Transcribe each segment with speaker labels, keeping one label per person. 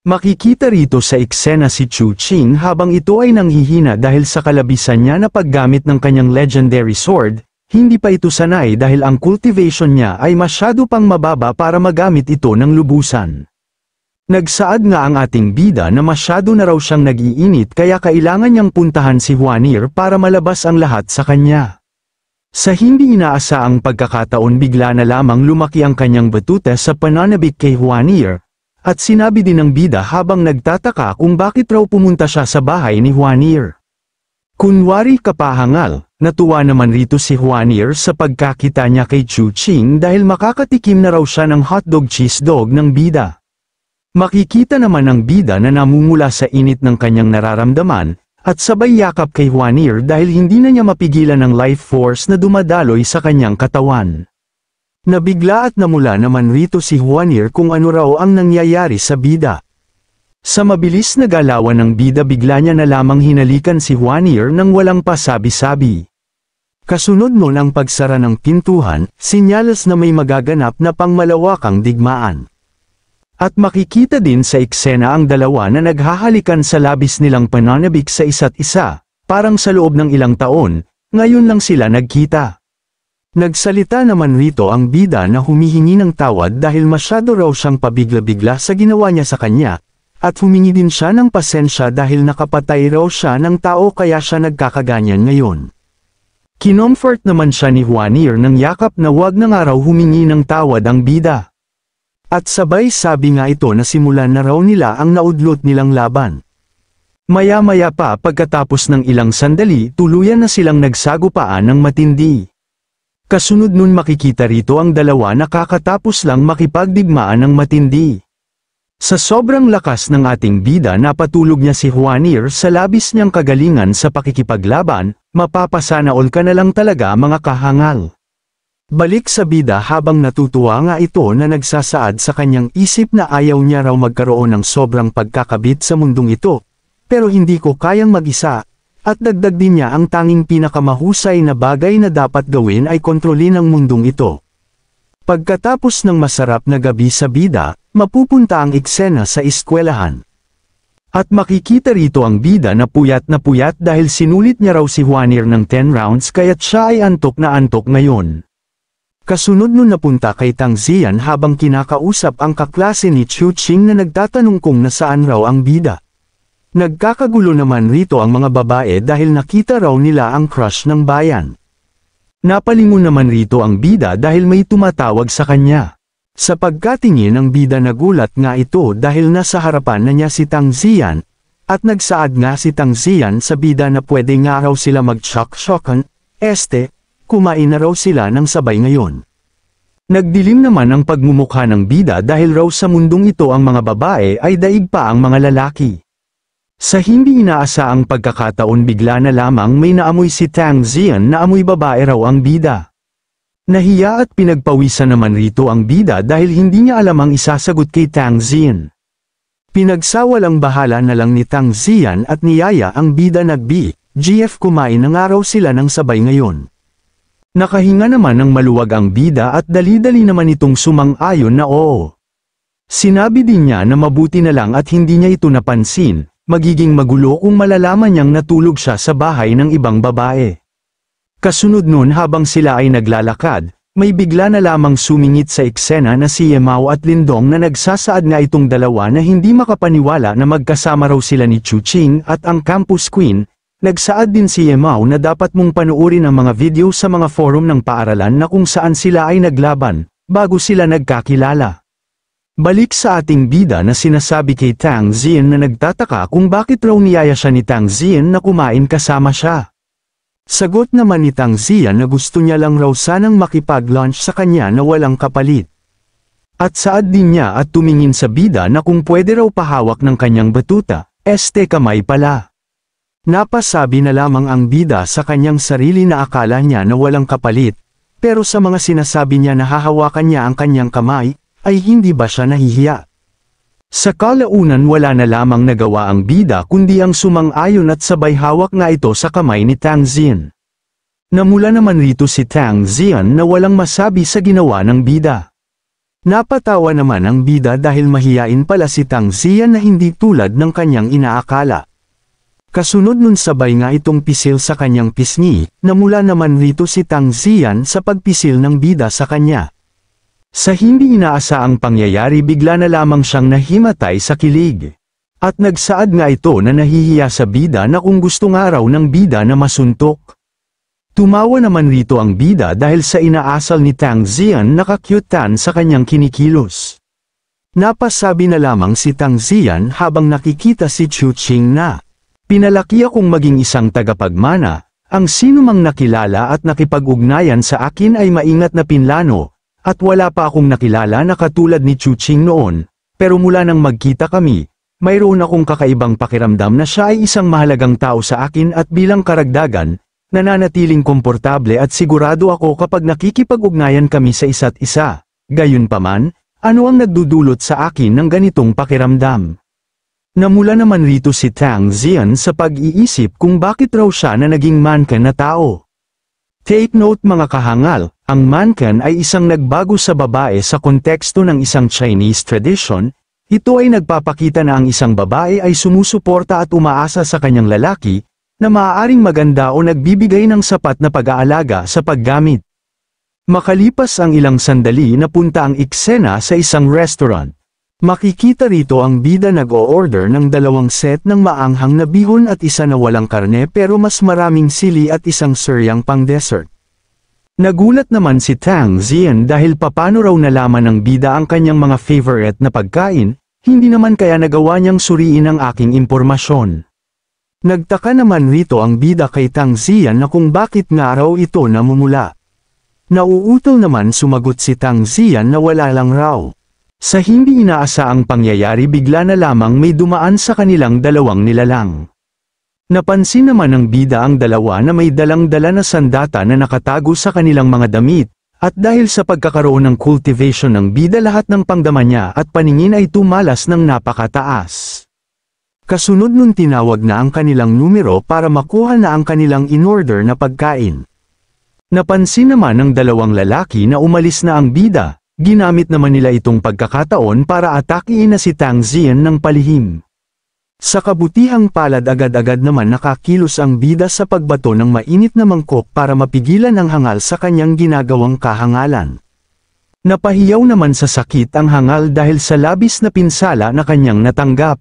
Speaker 1: Makikita rito sa eksena si Chu Qing habang ito ay nanghihina dahil sa kalabisan niya na paggamit ng kanyang legendary sword, hindi pa ito sanay dahil ang cultivation niya ay masyado pang mababa para magamit ito ng lubusan. Nagsaad nga ang ating bida na masyado na raw siyang nag-iinit kaya kailangan niyang puntahan si Hwanir para malabas ang lahat sa kanya. Sa hindi inaasaang pagkakataon bigla na lamang lumaki ang kanyang batuta sa pananabik kay Hwanir. At sinabi din ng bida habang nagtataka kung bakit raw pumunta siya sa bahay ni Hwanir. Kunwari kapahangal, natuwa naman rito si Hwanir sa pagkakita niya kay Chu Qing dahil makakatikim na raw siya ng hotdog cheese dog ng bida. Makikita naman ng bida na namumula sa init ng kanyang nararamdaman, at sabay yakap kay Hwanir dahil hindi na niya mapigilan ang life force na dumadaloy sa kanyang katawan. Nabigla at namula naman rito si Hwanir kung ano raw ang nangyayari sa bida. Sa mabilis na galawan ng bida bigla niya na lamang hinalikan si Hwanir nang walang pasabi-sabi. Kasunod nun ang pagsara ng pintuan, sinyalas na may magaganap na pangmalawakang digmaan. At makikita din sa eksena ang dalawa na naghahalikan sa labis nilang pananabik sa isa't isa, parang sa loob ng ilang taon, ngayon lang sila nagkita. Nagsalita naman rito ang bida na humihingi ng tawad dahil masyado raw siyang pabigla-bigla sa ginawa niya sa kanya, at humingi din siya ng pasensya dahil nakapatay raw siya ng tao kaya siya nagkakaganyan ngayon. Kinomfort naman siya ni Hwanir ng yakap na wag na nga raw humingi ng tawad ang bida. At sabay sabi nga ito na simulan na raw nila ang naudlot nilang laban. Maya-maya pa pagkatapos ng ilang sandali tuluyan na silang nagsagupaan ng matindi. Kasunod nun makikita rito ang dalawa na kakatapos lang makipagdigmaan ng matindi. Sa sobrang lakas ng ating bida napatulog niya si Hwanir sa labis niyang kagalingan sa pakikipaglaban, mapapasana all ka na lang talaga mga kahangal. Balik sa bida habang natutuwa nga ito na nagsasaad sa kanyang isip na ayaw niya raw magkaroon ng sobrang pagkakabit sa mundong ito, pero hindi ko kayang mag-isa. At dagdag din niya ang tanging pinakamahusay na bagay na dapat gawin ay kontrolin ang mundong ito. Pagkatapos ng masarap na gabi sa bida, mapupunta ang eksena sa eskwelahan. At makikita rito ang bida na puyat dahil sinulit niya raw si Hwanir ng 10 rounds kaya't siya ay antok na antok ngayon. Kasunod nun napunta kay Tang Ziyan habang kinakausap ang kaklase ni Chu Qing na nagtatanong kung nasaan raw ang bida. Nagkakagulo naman rito ang mga babae dahil nakita raw nila ang crush ng bayan. Napalingon naman rito ang bida dahil may tumatawag sa kanya. Sa pagkatingin ng bida nagulat nga ito dahil nasa harapan na niya si Tang Ziyan, at nagsaad nga si Tang Ziyan sa bida na pwede nga raw sila mag-shock-shockan, kumain na raw sila ng sabay ngayon. Nagdilim naman ang pagmumukha ng bida dahil raw sa mundong ito ang mga babae ay daig pa ang mga lalaki. Sa hindi inaasaang pagkakataon bigla na lamang may naamoy si Tang Ziyan na amoy babae raw ang bida. Nahiya at pinagpawisan naman rito ang bida dahil hindi niya alam ang isasagot kay Tang Ziyan. Pinagsawalang bahala na lang ni Tang Ziyan at niyaya ang bida GF kumain ng araw sila ng sabay ngayon. Nakahinga naman ng maluwag ang bida at dali-dali naman itong sumang-ayon na oo. Sinabi din niya na mabuti na lang at hindi niya ito napansin. Magiging magulo kung malalaman niyang natulog siya sa bahay ng ibang babae. Kasunod nun habang sila ay naglalakad, may bigla na lamang sumingit sa eksena na si Yemao at Lindong na nagsasaad nga itong dalawa na hindi makapaniwala na magkasama raw sila ni Chu Qing at ang campus queen. Nagsaad din si Yemao na dapat mong panuorin ang mga video sa mga forum ng paaralan na kung saan sila ay naglaban, bago sila nagkakilala. Balik sa ating bida na sinasabi kay Tang Ziyan na nagtataka kung bakit raw niyaya siya ni Tang Ziyan na kumain kasama siya. Sagot naman ni Tang Ziyan na gusto niya lang raw sanang makipag-lunch sa kanya na walang kapalit. At saad din niya at tumingin sa bida na kung pwede raw pahawak ng kanyang batuta, kamay pala. Napasabi na lamang ang bida sa kanyang sarili na akala niya na walang kapalit, pero sa mga sinasabi niya na hahawakan niya ang kanyang kamay, ay hindi ba siya nahihiya? Sa kalaunan wala na lamang nagawa ang bida kundi ang sumang-ayon at sabay hawak nga ito sa kamay ni Tang Ziyan. Namula naman rito si Tang Zian na walang masabi sa ginawa ng bida. Napatawa naman ang bida dahil mahiyain pala si Tang Zian na hindi tulad ng kanyang inaakala. Kasunod nun sabay nga itong pisil sa kanyang pisngi, namula naman rito si Tang Zian sa pagpisil ng bida sa kanya. Sa hindi inaasaang pangyayari bigla na lamang siyang nahimatay sa kilig. At nagsaad nga ito na nahihiya sa bida na kung gusto nga raw ng bida na masuntok. Tumawa naman rito ang bida dahil sa inaasal ni Tang Zian na kakyutan sa kanyang kinikilos. Napasabi na lamang si Tang Zian habang nakikita si Chu Qing na pinalaki akong maging isang tagapagmana, ang sinumang nakilala at nakipag-ugnayan sa akin ay maingat na pinlano, at wala pa akong nakilala na katulad ni Chu Qing noon, pero mula nang magkita kami, mayroon akong kakaibang pakiramdam na siya ay isang mahalagang tao sa akin at bilang karagdagan, nananatiling komportable at sigurado ako kapag nakikipag-ugnayan kami sa isa't isa. Gayunpaman, ano ang nagdudulot sa akin ng ganitong pakiramdam? Namula naman rito si Tang Zian sa pag-iisip kung bakit raw siya na naging mannequin na tao. Take note mga kahangal, ang mannequin ay isang nagbago sa babae sa konteksto ng isang Chinese tradition. Ito ay nagpapakita na ang isang babae ay sumusuporta at umaasa sa kanyang lalaki, na maaaring maganda o nagbibigay ng sapat na pag-aalaga sa paggamit. Makalipas ang ilang sandali napunta ang eksena sa isang restaurant. Makikita rito ang bida nag-o-order ng 2 set ng maanghang na bihon at isa na walang karne pero mas maraming sili at isang suryang pang-dessert. Nagulat naman si Tang Zian dahil papano raw nalaman ng bida ang kanyang mga favorite na pagkain, hindi naman kaya nagawa niyang suriin ang aking impormasyon. Nagtaka naman rito ang bida kay Tang Zian na kung bakit nga raw ito namumula. Nauutol naman sumagot si Tang Zian na wala lang raw. Sa hindi inaasaang pangyayari bigla na lamang may dumaan sa kanilang dalawang nilalang. Napansin naman ng bida ang dalawa na may dalang-dala na sandata na nakatago sa kanilang mga damit, at dahil sa pagkakaroon ng cultivation ng bida lahat ng pangdama niya at paningin ay tumalas ng napakataas. Kasunod nun tinawag na ang kanilang numero para makuha na ang kanilang in-order na pagkain. Napansin naman ng dalawang lalaki na umalis na ang bida. Ginamit naman nila itong pagkakataon para atakiin na si Tang Zian ng palihim. Sa kabutihang palad agad-agad naman nakakilos ang bida sa pagbato ng mainit na mangkok para mapigilan ang hangal sa kanyang ginagawang kahangalan. Napahiyaw naman sa sakit ang hangal dahil sa labis na pinsala na kanyang natanggap.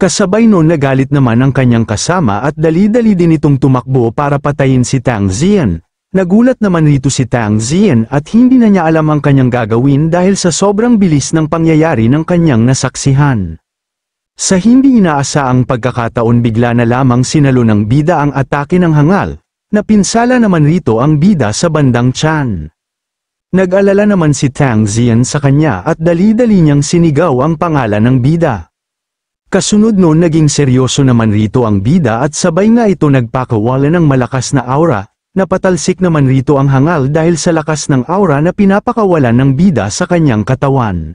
Speaker 1: Kasabay noon nagalit naman ang kanyang kasama at dali-dali din itong tumakbo para patayin si Tang Zian. Nagulat naman rito si Tang Zian at hindi na niya alam ang kanyang gagawin dahil sa sobrang bilis ng pangyayari ng kanyang nasaksihan. Sa hindi inaasaang pagkakataon bigla na lamang sinalo ng bida ang atake ng hangal, napinsala naman rito ang bida sa bandang tiyan. Nag-alala naman si Tang Zian sa kanya at dali-dali niyang sinigaw ang pangalan ng bida. Kasunod noon naging seryoso naman rito ang bida at sabay nga ito nagpakawala ng malakas na aura. Napatalsik naman rito ang hangal dahil sa lakas ng aura na pinapakawalan ng bida sa kanyang katawan.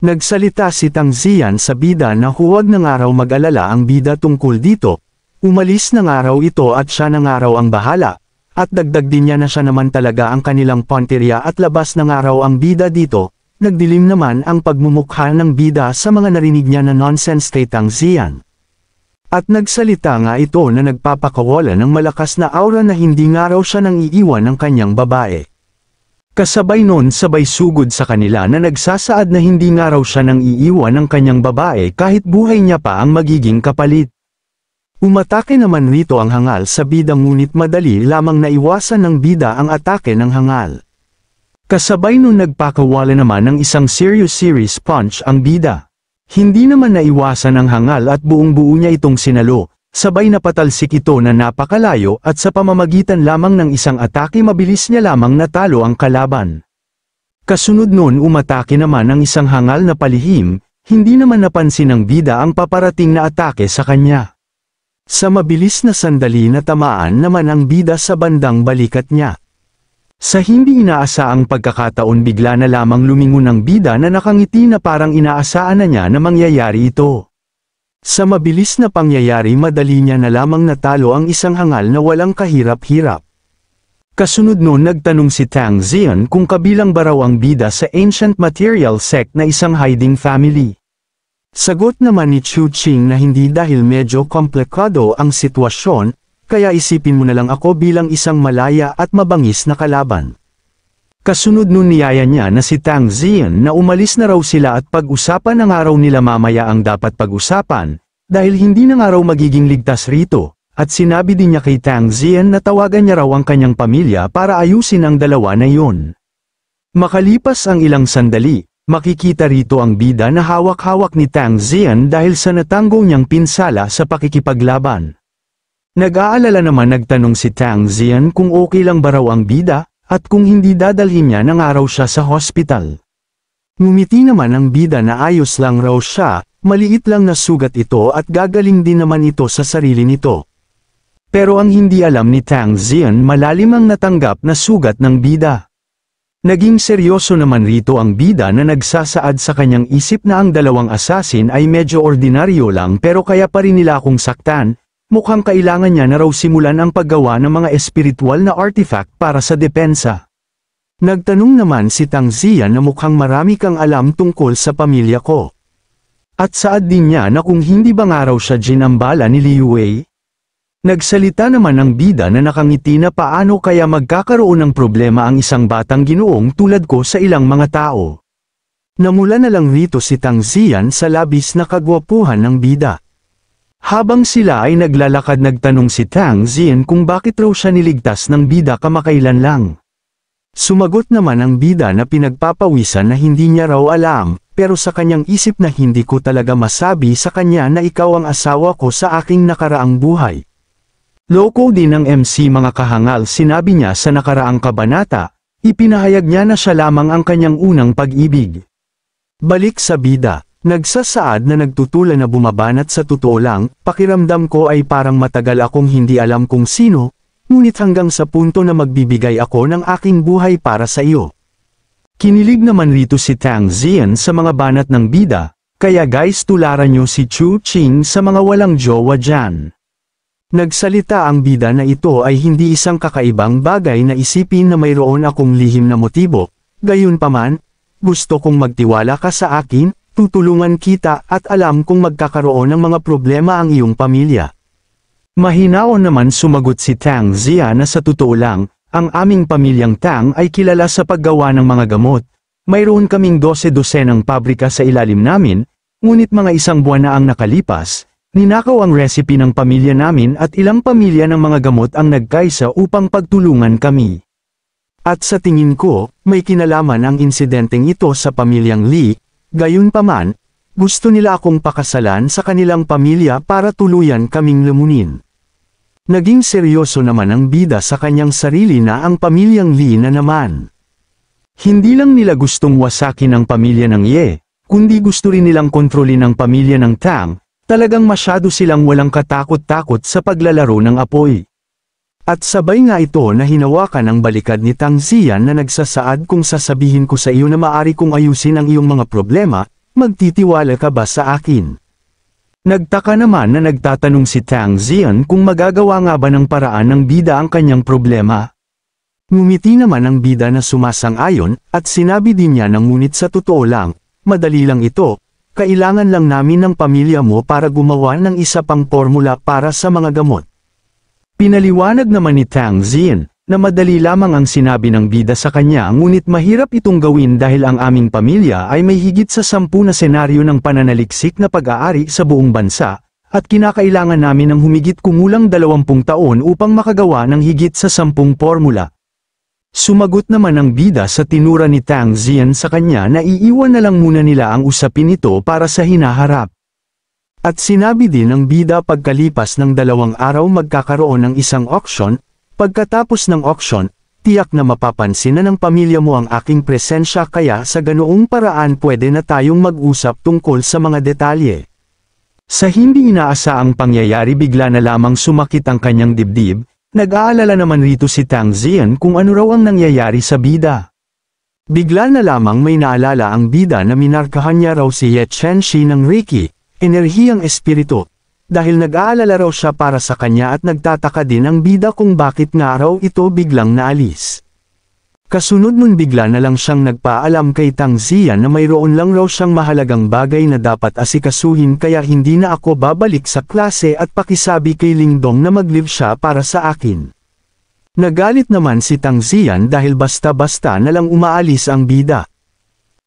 Speaker 1: Nagsalita si Tang Zian sa bida na huwag na nga raw mag-alala ang bida tungkol dito. Umalis na nga raw ito at siya na nga raw ang bahala. At dagdag din niya na siya naman talaga ang kanilang ponterya at labas na nga raw ang bida dito. Nagdilim naman ang pagmumukha ng bida sa mga narinig niya na nonsense kay Tang Zian. At nagsalita nga ito na nagpapakawala ng malakas na aura na hindi nga raw siya nang iiwan ng kanyang babae. Kasabay nun sabay sugod sa kanila na nagsasaad na hindi nga raw siya nang iiwan ng kanyang babae kahit buhay niya pa ang magiging kapalit. Umatake naman rito ang hangal sa bida ngunit madali lamang naiwasan ng bida ang atake ng hangal. Kasabay nun nagpakawala naman ng isang serious punch ang bida. Hindi naman naiwasan ang hangal at buong-buo niya itong sinalo, sabay napatalsik ito na napakalayo at sa pamamagitan lamang ng isang atake mabilis niya lamang natalo ang kalaban. Kasunod nun umatake naman ang isang hangal na palihim, hindi naman napansin ng bida ang paparating na atake sa kanya. Sa mabilis na sandali na tamaan naman ang bida sa bandang balikat niya. Sa hindi inaasaang pagkakataon bigla na lamang lumingon ang bida na nakangiti na parang inaasaan na niya na mangyayari ito. Sa mabilis na pangyayari madali niya na lamang natalo ang isang hangal na walang kahirap-hirap. Kasunod noon nagtanong si Tang Zian kung kabilang ba raw ang bida sa Ancient Material Sect na isang hiding family. Sagot naman ni Chu Qing na hindi dahil medyo komplikado ang sitwasyon, kaya isipin mo na lang ako bilang isang malaya at mabangis na kalaban. Kasunod noon niyaya niya na si Tang Zian na umalis na raw sila at pag-usapan ng araw nila mamaya ang dapat pag-usapan, dahil hindi na nga raw magiging ligtas rito. At sinabi din niya kay Tang Zian na tawagan niya raw ang kanyang pamilya para ayusin ang dalawa na yun. Makalipas ang ilang sandali, makikita rito ang bida na hawak-hawak ni Tang Zian dahil sa natanggo niyang pinsala sa pakikipaglaban. Nag-aalala naman nagtanong si Tang Zian kung okay lang ba raw ang bida, at kung hindi dadalhin niya ng araw siya sa hospital. Ngumiti naman ang bida na ayos lang raw siya, maliit lang na sugat ito at gagaling din naman ito sa sarili nito. Pero ang hindi alam ni Tang Zian malalim ang natanggap na sugat ng bida. Naging seryoso naman rito ang bida na nagsasaad sa kanyang isip na ang dalawang assassin ay medyo ordinaryo lang pero kaya pa rin nila akong saktan, mukhang kailangan niya na raw simulan ang paggawa ng mga espiritual na artifact para sa depensa. Nagtanong naman si Tang Zian na mukhang marami kang alam tungkol sa pamilya ko. At saad din niya na kung hindi ba nga raw siya ginambala ni Liu Wei? Nagsalita naman ang bida na nakangiti na paano kaya magkakaroon ng problema ang isang batang ginoong tulad ko sa ilang mga tao. Namula na lang rito si Tang Zian sa labis na kagwapuhan ng bida. Habang sila ay naglalakad nagtanong si Tang Zian kung bakit raw siya niligtas ng bida kamakailan lang. Sumagot naman ang bida na pinagpapawisan na hindi niya raw alam, pero sa kanyang isip na hindi ko talaga masabi sa kanya na ikaw ang asawa ko sa aking nakaraang buhay. Loko din ng MC mga kahangal sinabi niya sa nakaraang kabanata, ipinahayag niya na siya lamang ang kanyang unang pag-ibig. Balik sa bida, nagsasaad na nagtutulan na bumabanat sa totoo lang, pakiramdam ko ay parang matagal akong hindi alam kung sino, ngunit hanggang sa punto na magbibigay ako ng aking buhay para sa iyo. Kinilig naman rito si Tang Zian sa mga banat ng bida, kaya guys tularan niyo si Chu Qing sa mga walang jowa dyan. Nagsalita ang bida na ito ay hindi isang kakaibang bagay na isipin na mayroon akong lihim na motibo, gayunpaman, gusto kong magtiwala ka sa akin, tutulungan kita at alam kong magkakaroon ng mga problema ang iyong pamilya. Mahinaon naman sumagot si Tang Zian na sa totoo lang, ang aming pamilyang Tang ay kilala sa paggawa ng mga gamot, mayroon kaming 12-dosenang pabrika sa ilalim namin, ngunit mga isang buwan na ang nakalipas, ninakaw ang recipe ng pamilya namin at ilang pamilya ng mga gamot ang nagkaisa upang pagtulungan kami. At sa tingin ko, may kinalaman ang insidenteng ito sa pamilyang Li, gayunpaman, gusto nila akong pakasalan sa kanilang pamilya para tuluyan kaming lumunin. Naging seryoso naman ang bida sa kanyang sarili na ang pamilyang Li na naman. Hindi lang nila gustong wasakin ang pamilya ng Ye, kundi gusto rin nilang kontrolin ang pamilya ng Tang. Talagang masyado silang walang katakot-takot sa paglalaro ng apoy. At sabay nga ito na hinawakan ang balikad ni Tang Zian na nagsasaad kung sasabihin ko sa iyo na maaari kong ayusin ang iyong mga problema, magtitiwala ka ba sa akin? Nagtaka naman na nagtatanong si Tang Zian kung magagawa nga ba ng paraan ng bida ang kanyang problema. Ngumiti naman ang bida na sumasang-ayon at sinabi din niya na ngunit sa totoo lang, madali lang ito. Kailangan lang namin ng pamilya mo para gumawa ng isa pang formula para sa mga gamot. Pinaliwanag naman ni Tang Zian, na madali lamang ang sinabi ng bida sa kanya ngunit mahirap itong gawin dahil ang aming pamilya ay may higit sa 10 na senaryo ng pananaliksik na pag-aari sa buong bansa, at kinakailangan namin ng humigit kumulang 20 taon upang makagawa ng higit sa 10 formula. Sumagot naman ang bida sa tinura ni Tang Zian sa kanya na iiwan na lang muna nila ang usapin ito para sa hinaharap. At sinabi din ng bida pagkalipas ng 2 araw magkakaroon ng isang auction, pagkatapos ng auction, tiyak na mapapansin na ng pamilya mo ang aking presensya kaya sa ganoong paraan pwede na tayong mag-usap tungkol sa mga detalye. Sa hindi inaasaang pangyayari bigla na lamang sumakit ang kanyang dibdib. Nag-aalala naman rito si Tang Zian kung ano raw ang nangyayari sa bida. Bigla na lamang may naalala ang bida na minarkahan niya raw si Ye Chenxi ng Reiki, enerhiyang espiritu. dahil nag-aalala raw siya para sa kanya at nagtataka din ang bida kung bakit nga raw ito biglang naalis. Kasunod nun bigla na lang siyang nagpaalam kay Tang Ziyan na mayroon lang raw siyang mahalagang bagay na dapat asikasuhin kaya hindi na ako babalik sa klase at pakisabi kay Lingdong na mag-leave siya para sa akin. Nagalit naman si Tang Ziyan dahil basta-basta na lang umaalis ang bida.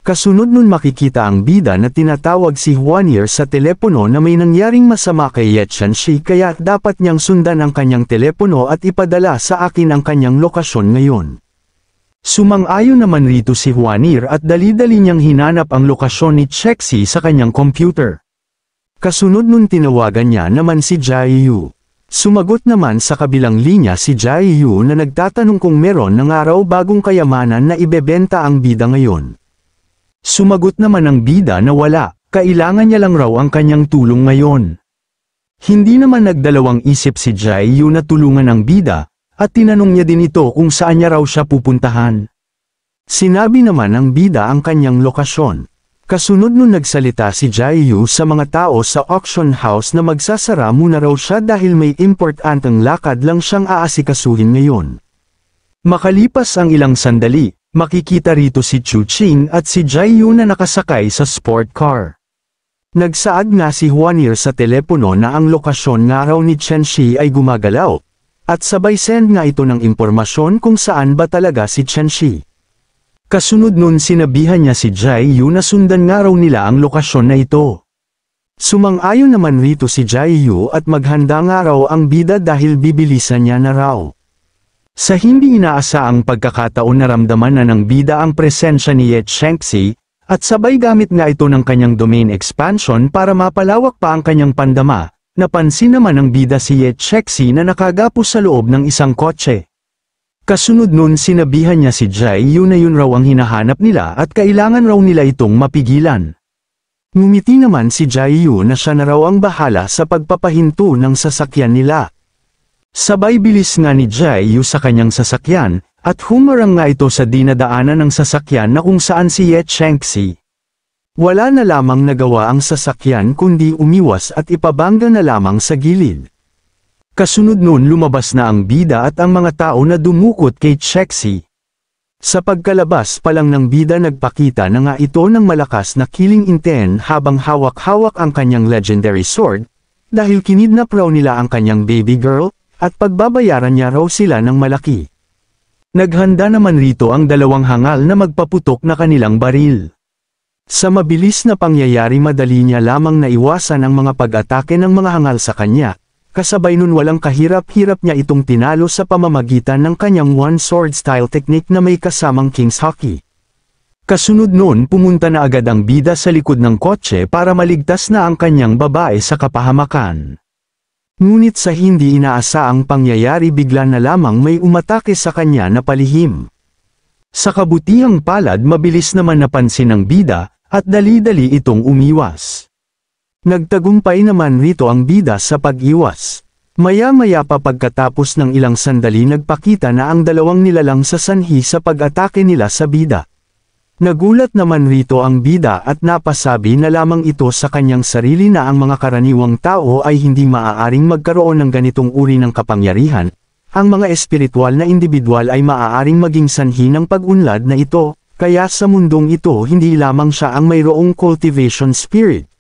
Speaker 1: Kasunod nun makikita ang bida na tinatawag si Hwanyir sa telepono na may nangyaring masama kay Ye Qianxi kaya dapat niyang sundan ang kanyang telepono at ipadala sa akin ang kanyang lokasyon ngayon. Sumang-ayon naman rito si Hwanyir at dali-dali niyang hinanap ang lokasyon ni Chexi sa kanyang computer. Kasunod nun tinawagan niya naman si Jiayu. Sumagot naman sa kabilang linya si Jiayu na nagtatanong kung meron na nga raw bagong kayamanan na ibebenta ang bida ngayon. Sumagot naman ang bida na wala, kailangan niya lang raw ang kanyang tulong ngayon. Hindi naman nagdalawang isip si Jiayu na tulungan ang bida, at tinanong niya din ito kung saan niya raw siya pupuntahan. Sinabi naman ng bida ang kanyang lokasyon. Kasunod nun nagsalita si Jiayu sa mga tao sa auction house na magsasara muna raw siya dahil may importanteng lakad lang siyang aasikasuhin ngayon. Makalipas ang ilang sandali, makikita rito si Chu Qing at si Jiayu na nakasakay sa sport car. Nagsaad nga si Hwanyir sa telepono na ang lokasyon nga raw ni Qianxi ay gumagalaw, at sabay send nga ito ng impormasyon kung saan ba talaga si Qianxi. Kasunod nun sinabihan niya si Jiayu na sundan nga raw nila ang lokasyon na ito. Sumang-ayon naman rito si Jiayu at maghanda nga raw ang bida dahil bibilisan niya na raw. Sa hindi inaasaang pagkakataon naramdaman na ng bida ang presensya ni Ye Qianxi, at sabay gamit nga ito ng kanyang domain expansion para mapalawak pa ang kanyang pandama, napansin naman ng bida si Ye Qianxi na nakagapos sa loob ng isang kotse. Kasunod nun sinabihan niya si Jiayu na yun raw ang hinahanap nila at kailangan raw nila itong mapigilan. Ngumiti naman si Jiayu na siya na raw ang bahala sa pagpapahinto ng sasakyan nila. Sabay bilis nga ni Jiayu sa kanyang sasakyan, at humarang nga ito sa dinadaanan ng sasakyan na kung saan si Ye Qianxi. Wala na lamang nagawa ang sasakyan kundi umiwas at ipabangga na lamang sa gilid. Kasunod nun lumabas na ang bida at ang mga tao na dumukot kay Chexi. Sa pagkalabas pa lang ng bida nagpakita na nga ito ng malakas na killing intent habang hawak-hawak ang kanyang legendary sword, dahil kinidnap raw nila ang kanyang baby girl, at pagbabayaran niya raw sila ng malaki. Naghanda naman rito ang dalawang hangal na magpaputok na kanilang baril. Sa mabilis na pangyayari madali niya lamang naiwasan ang mga pag-atake ng mga hangal sa kanya. Kasabay nun walang kahirap-hirap niya itong tinalo sa pamamagitan ng kanyang one-sword style technique na may kasamang King's Hockey. Kasunod nun pumunta na agad ang bida sa likod ng kotse para maligtas na ang kanyang babae sa kapahamakan. Ngunit sa hindi inaasaang pangyayari bigla na lamang may umatake sa kanya na palihim. Sa kabutihang palad mabilis naman napansin ng bida, at dali-dali itong umiwas. Nagtagumpay naman rito ang bida sa pag-iwas. Maya-maya pa pagkatapos ng ilang sandali nagpakita na ang dalawang nilalang sa sanhi sa pag-atake nila sa bida. Nagulat naman rito ang bida at napasabi na lamang ito sa kanyang sarili na ang mga karaniwang tao ay hindi maaaring magkaroon ng ganitong uri ng kapangyarihan. Ang mga espiritual na individual ay maaaring maging sanhi ng pag-unlad na ito, kaya sa mundong ito hindi lamang siya ang mayroong cultivation spirit.